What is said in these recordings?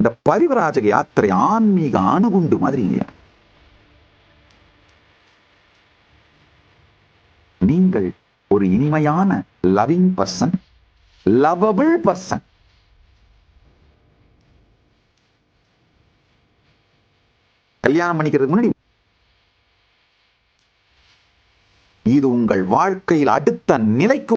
இந்த பரிவராஜக யாத்திரை ஆன்மீக அணுகுண்டு மாதிரிங்க. நீங்கள் ஒரு இனிமையான லவ்விங் பர்சன், லவபிள் பர்சன். கல்யாணம் பண்ணிக்கிறதுக்கு முன்னாடி இது உங்கள் வாழ்க்கையில் அடுத்த நிலைக்கு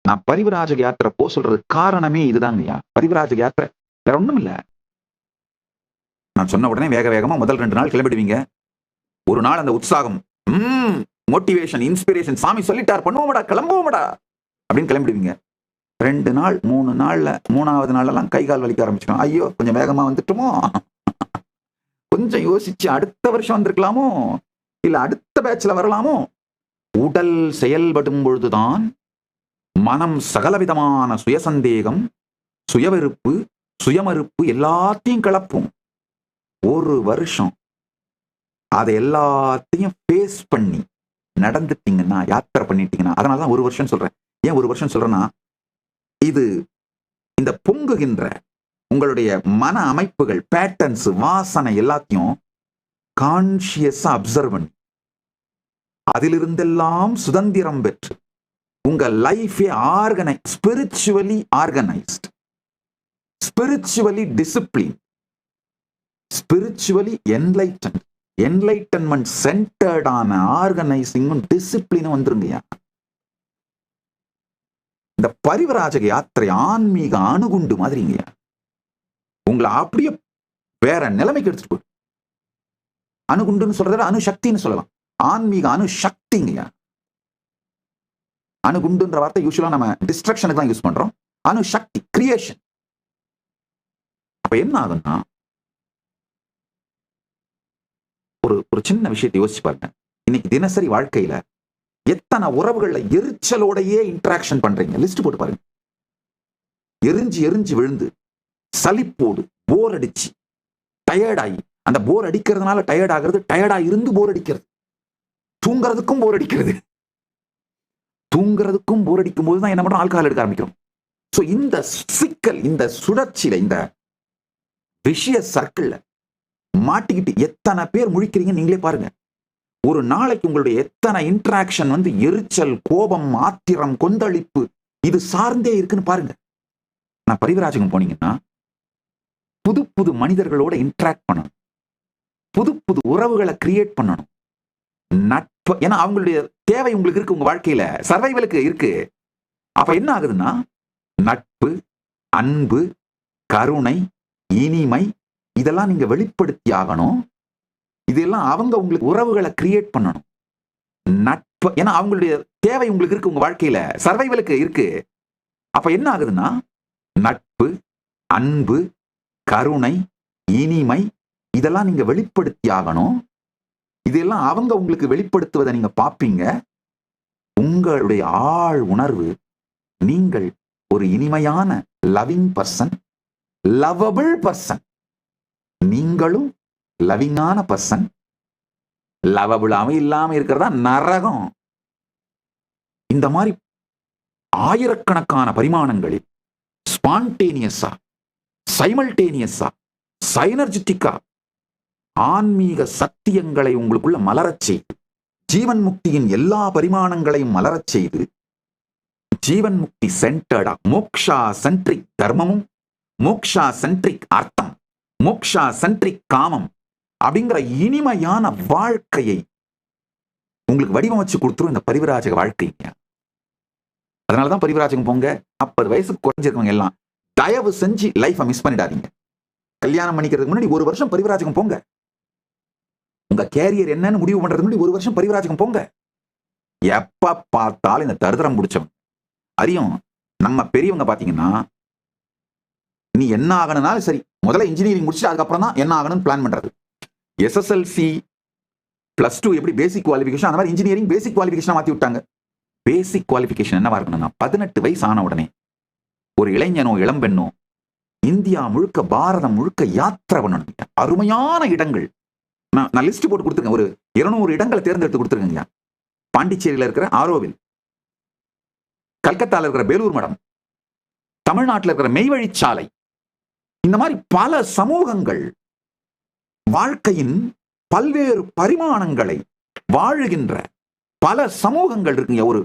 நான் பரிவராஜக யாத்திரை போ சொல்றது காரணமே இதுதாங்கய்யா. பரிவராஜக யாத்திரை வேற ஒண்ணும் இல்ல. நான் சொன்ன உடனே வேக வேகமா முதல் 2 நாள் கிளம்பிடுவீங்க. ஒரு நாள் அந்த உற்சாகம், மோட்டிவேஷன், இன்ஸ்பிரேஷன், சாமி சொல்லிட்டார் பண்ணுவோமடா கிளம்புவோமடா அப்படின்னு கிளம்பிடுவீங்க. 2 நாள் 3 நாள்ல 3வது நாளெல்லாம் கை கால் வலிக்க ஆரம்பிச்சிடும். ஐயோ கொஞ்சம் வேகமா வந்துட்டுமோ, கொஞ்சம் யோசிச்சு அடுத்த வருஷம் வந்திருக்கலாமோ, இல்ல அடுத்த பேட்ச்ல வரலாமோ. உடல் செயல்படும் பொழுதுதான் மனம் சகலவிதமான சுயசந்தேகம், சுயவெறுப்பு, சுயமறுப்பு எல்லாத்தையும் கிளப்பும். ஒரு வருஷம் அதை எல்லாத்தையும் ஃபேஸ் பண்ணி நடந்துட்டீங்கன்னா, யாத்திரை பண்ணிட்டீங்கன்னா, அதனாலதான் ஒரு வருஷம் சொல்றேன். ஏன் ஒரு வருஷம் சொல்றேன்னா, இது இந்த பொங்குகின்ற உங்களுடைய மன அமைப்புகள், பேட்டர்ன்ஸ், வாசனை எல்லாத்தையும் கான்சியஸா அப்சர்வ் பண்ணி அதிலிருந்தெல்லாம் சுதந்திரம் பெற்று உங்க லைஃபே spiritually organised, spiritually discipline, spiritually enlightenment சென்டர்டான ஆர்கனைசிங்கும் டிசிப்ளினும் வந்துருங்கய்யா. இந்த பரிவராஜக யாத்திரை ஆன்மீக அணுகுண்டு மாதிரிங்கய்யா. உங்களை அப்படியே வேற நிலைமைக்கு எடுத்துட்டு போய், அணுகுண்டுன்னு சொல்றத அணுசக்தின்னு சொல்லலாம். ஆன்மீக அணுசக்திங்கய்யா. அணுகுண்டுன்ற வார்த்தை யூஸ்வலா நம்ம டிஸ்ட்ரக்ஷனுக்கு தான் யூஸ் பண்றோம். அணுசக்தி, கிரியேஷன். அப்ப என்ன ஆகும்னா, ஒரு சின்ன விஷயத்தை யோசிச்சு பாருங்க. இன்னைக்கு தினசரி வாழ்க்கையில எத்தனை உறவுகள்ல எரிச்சலோடையே இன்டராக்ஷன் பண்றீங்க, லிஸ்ட் போட்டு பாருங்க. எரிஞ்சு எரிஞ்சு விழுந்து, சலிப்போடு, போர் அடிச்சு, டயர்டாகி, அந்த போர் அடிக்கிறதுனால டயர்ட் ஆகிறது, டயர்டா இருந்து போர் அடிக்கிறது, தூங்குறதுக்கும் போர் அடிக்கிறது, தூங்குறதுக்கும் போர் அடிக்கும் போதுதான் என்ன பண்றோம், ஆல்கஹால் எடுக்க ஆரம்பிக்கிறோம். சோ இந்த சிக்கல், இந்த சுழற்சியில, இந்த விஷய சர்க்கிள்ல மாட்டிக்கிட்டு எத்தனை பேர் முழிக்கிறீங்க நீங்களே பாருங்க. ஒரு நாளைக்கு உங்களுடைய எத்தனை இன்டராக்ஷன் எரிச்சல், கோபம், ஆத்திரம், கொந்தளிப்பு இது சார்ந்தே இருக்குன்னு பாருங்க. நான் பரிவராஜகம் போனீங்கன்னா புது புது மனிதர்களோட இன்டராக்ட் பண்ணணும், புது புது உறவுகளை கிரியேட் பண்ணணும். நட்பு, ஏன்னா அவங்களுடைய தேவை உங்களுக்கு இருக்கு, உங்க வாழ்க்கையில சர்வைவலுக்கு இருக்கு. அப்ப என்ன ஆகுதுன்னா, நட்பு, அன்பு, கருணை, இனிமை இதெல்லாம் நீங்க வெளிப்படுத்தி ஆகணும். இதெல்லாம் அவங்க உங்களுக்கு உறவுகளை கிரியேட் பண்ணணும். நட்பு, ஏன்னா அவங்களுடைய தேவை உங்களுக்கு இருக்கு, உங்க வாழ்க்கையில சர்வைவலுக்கு இருக்கு. அப்ப என்ன ஆகுதுன்னா, நட்பு, அன்பு, கருணை, இனிமை இதெல்லாம் நீங்க வெளிப்படுத்தி ஆகணும். இதெல்லாம் அவங்க உங்களுக்கு வெளிப்படுத்துவதை நீங்க பார்ப்பீங்க. உங்களுடைய ஆழ் உணர்வு, நீங்கள் ஒரு இனிமையான லவ்விங் பர்சன், லவபிள் பர்சன். நீங்களும் லவ்விங்கான பர்சன். லவபிளாம இல்லாம இருக்கிறதா நரகம். இந்த மாதிரி ஆயிரக்கணக்கான பரிமாணங்களில் ஸ்பான்டேனியஸா, சைமல்டேனியஸா, சைனர்ஜிட்டிக்கா ஆன்மீக சத்தியங்களை உங்களுக்குள்ள மலரச் செய்து, ஜீவன் முக்தியின் எல்லா பரிமாணங்களையும் மலரச் செய்து, ஜீவன் முக்தி சென்டர்டா, மோக்ஷா சென்ட்ரிக் தர்மமும், மோக்ஷா சென்ட்ரிக் அர்த்தம், மோக்ஷா சென்ட்ரிக் காமம் அப்படிங்கிற இனிமையான வாழ்க்கையை உங்களுக்கு வடிவமைச்சு கொடுத்துரும் இந்த பரிவராஜக வாழ்க்கைங்க. அதனாலதான் பரிவராஜகம் போங்க. 40 வயசுக்கு குறைஞ்சிருக்கவங்க எல்லாம் தயவு செஞ்சு லைஃபை மிஸ் பண்ணிடாதீங்க. கல்யாணம் பண்ணிக்கிறதுக்கு முன்னாடி 1 வருஷம் பரிவராஜகம் போங்க. உங்க கேரியர் என்னன்னு முடிவு பண்றதுக்கு முன்னாடி 1 வருஷம் பரிவராஜகம் போங்க. எப்ப பார்த்தாலும் இந்த தருதரம் பிடிச்சவங்க அறியும். நம்ம பெரியவங்க பாத்தீங்கன்னா, நீ என்ன ஆகணும்னாலும் சரி, முதல்ல இன்ஜினியரிங் முடிச்சுட்டு அதுக்கப்புறம் தான் என்ன ஆகணும்னு பிளான் பண்றது. SSLC +2 எப்படி பேசிக் குவாலிஃபிகேஷன், அந்த மாதிரி இன்ஜினியரிங் பேசிக் குவாலிஃபிகேஷன் மாத்தி விட்டாங்க. பேசிக் குவாலிஃபிகேஷன் என்னவா இருக்கணும்னா, 18 வயசு ஆன உடனே ஒரு இளைஞனோ இளம்பெண்ணோ இந்தியா முழுக்க, பாரதம் முழுக்க யாத்திரை பண்ணணுங்க. அருமையான இடங்கள் நான் லிஸ்ட் போட்டு கொடுத்துருங்க. ஒரு 200 இடங்களை தேர்ந்தெடுத்து கொடுத்துருங்க. பாண்டிச்சேரியில இருக்கிற ஆரோவில், கல்கத்தால இருக்கிற பேலூர் மடம், தமிழ்நாட்டில் இருக்கிற மெய்வழிச்சாலை, இந்த மாதிரி பல சமூகங்கள் வாழ்க்கையின் பல்வேறு பரிமாணங்களை வாழுகின்ற பல சமூகங்கள் இருக்குங்க. ஒரு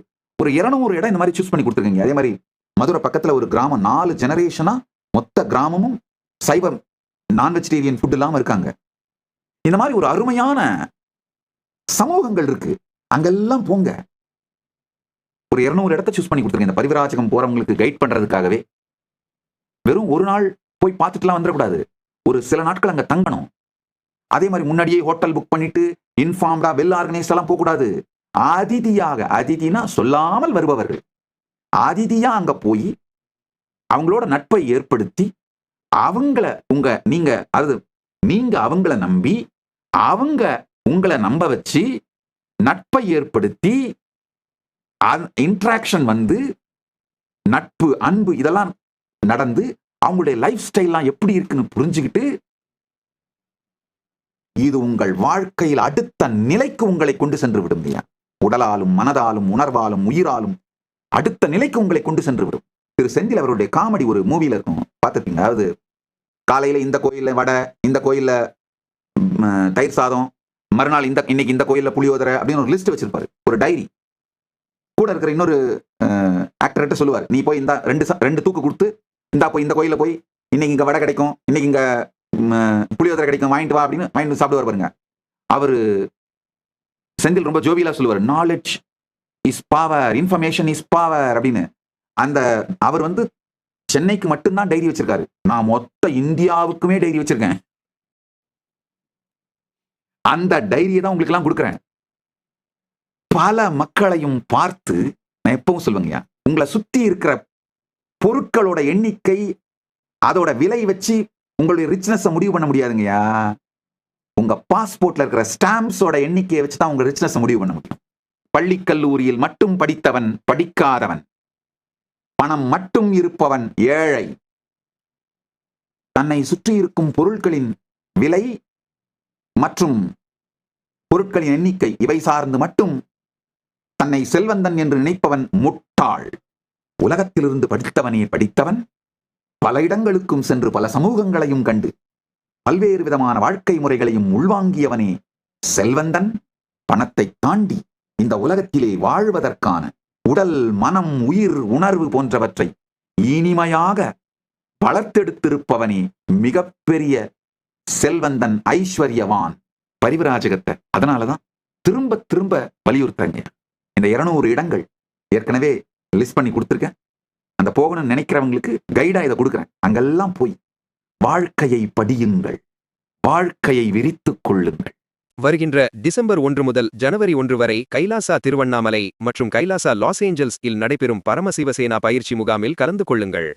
200 இடம் இந்த மாதிரி சூஸ் பண்ணி கொடுத்துருக்கீங்க. அதே மாதிரி மதுரை பக்கத்துல ஒரு கிராமம், 4 ஜெனரேஷனா மொத்த கிராமமும் சைவம், நான் வெஜிடேரியன் ஃபுட் இல்லாம இருக்காங்க. இந்த மாதிரி ஒரு அருமையான சமூகங்கள் இருக்கு. அங்கெல்லாம் போங்க. ஒரு 200 இடத்தை சூஸ் பண்ணி கொடுத்துருங்க. இந்த பரிவிராஜகம் போறவங்களுக்கு கைட் பண்றதுக்காகவே. வெறும் ஒரு நாள் போய் பார்த்துட்டுலாம் வந்துடக்கூடாது. ஒரு சில நாட்கள் அங்க தங்கணும். அதே மாதிரி முன்னாடியே ஹோட்டல் புக் பண்ணிட்டு இன்ஃபார்ம்டா வெல் ஆர்கனைஸ் எல்லாம் போகக்கூடாது. அதிதியாக, அதிதினா சொல்லாமல் வருபவர்கள், அதிதியா அங்க போய் அவங்களோட நட்பை ஏற்படுத்தி அவங்கள நீங்க அவங்கள நம்பி அவங்க உங்களை நம்ப வச்சு நட்பை ஏற்படுத்தி இன்ட்ராக்ஷன் வந்து நட்பு, அன்பு இதெல்லாம் நடந்து அவங்களுடைய லைஃப் ஸ்டைல்லாம் எப்படி இருக்குன்னு புரிஞ்சுக்கிட்டு இது உங்கள் வாழ்க்கையில் அடுத்த நிலைக்கு உங்களை கொண்டு சென்று விடும். உடலாலும் மனதாலும் உணர்வாலும் உயிராலும் அடுத்த நிலைக்கு உங்களை கொண்டு சென்று விடும். திரு செந்தில் அவருடைய காமெடி ஒரு மூவில இருக்கும், பார்த்துருப்பீங்க. அதாவது காலையில இந்த கோயில்ல வடை, இந்த கோயில்ல தயிர் சாதம், மறுநாள் இன்னைக்கு இந்த கோயில்ல புளியோதரை அப்படின்னு ஒரு லிஸ்ட் வச்சிருப்பாரு, ஒரு டைரி. கூட இருக்கிற இன்னொரு ஆக்டர்கிட்ட சொல்லுவார், நீ போய் இந்த ரெண்டு தூக்கு கொடுத்து இந்தா போய் இந்த கோயில்ல போய் இன்னைக்கு இங்க வடை கிடைக்கும், இன்னைக்கு இங்க புளியோதரை கிடைக்கும், வாங்கிட்டு வா அப்படின்னு வாங்கிட்டு சாப்பிடுவார் பாருங்க. அவரு செந்தில் ரொம்ப ஜோவியலா சொல்லுவார், knowledge is power, information is power அப்படின்னு. அந்த அவர் வந்து சென்னைக்கு மட்டும்தான் டைரி வச்சிருக்காரு. நான் மொத்த இந்தியாவுக்குமே டைரி வச்சிருக்கேன். அந்த டைரியை தான் உங்களுக்கு எல்லாம் கொடுக்குறேன். பல மக்களையும் பார்த்து நான் எப்பவும் சொல்லுவேங்க, உங்களை சுத்தி இருக்கிற பொருட்களோட எண்ணிக்கை, அதோட விலை வச்சு உங்களுடைய ரிச்னஸ் முடிவு பண்ண முடியாதுங்கய்யா. உங்க பாஸ்போர்ட்ல இருக்கிற ஸ்டாம்ப்ஸோட எண்ணிக்கையை வச்சு தான் உங்க ரிச்னஸ் முடிவு பண்ண முடியும். பள்ளி கல்லூரியில் மட்டும் படித்தவன் படிக்காதவன், பணம் மட்டும் இருப்பவன் ஏழை. தன்னை சுற்றி இருக்கும் பொருட்களின் விலை மற்றும் பொருட்களின் எண்ணிக்கை இவை சார்ந்து மட்டும் தன்னை செல்வந்தன் என்று நினைப்பவன் முட்டாள். உலகத்திலிருந்து படித்தவனே படித்தவன், பல இடங்களுக்கும் சென்று பல சமூகங்களையும் கண்டு பல்வேறு விதமான வாழ்க்கை முறைகளையும் உள்வாங்கியவனே செல்வந்தன். பணத்தை தாண்டி இந்த உலகத்திலே வாழ்வதற்கான உடல், மனம், உயிர், உணர்வு போன்றவற்றை இனிமையாக வளர்த்தெடுத்திருப்பவனே மிகப்பெரிய செல்வந்தன், ஐஸ்வர்யவான். பரிவிராஜகத்தை அதனாலதான் திரும்ப திரும்ப வலியுறுத்துறங்க. இந்த 200 இடங்கள் ஏற்கனவே லிஸ்ட் பண்ணி கொடுத்துருக்கேன். அந்த போகணும்னு நினைக்கிறவங்களுக்கு கைடா இதை கொடுக்குறேன். அங்கெல்லாம் போய் வாழ்க்கையை படியுங்கள், வாழ்க்கையை விரித்துக் கொள்ளுங்கள். வருகின்ற டிசம்பர் 1 முதல் ஜனவரி 1 வரை கைலாசா திருவண்ணாமலை மற்றும் கைலாசா லாஸ் ஏஞ்சல்ஸ் இல் நடைபெறும் பரமசிவசேனா பயிற்சி முகாமில் கலந்து கொள்ளுங்கள்.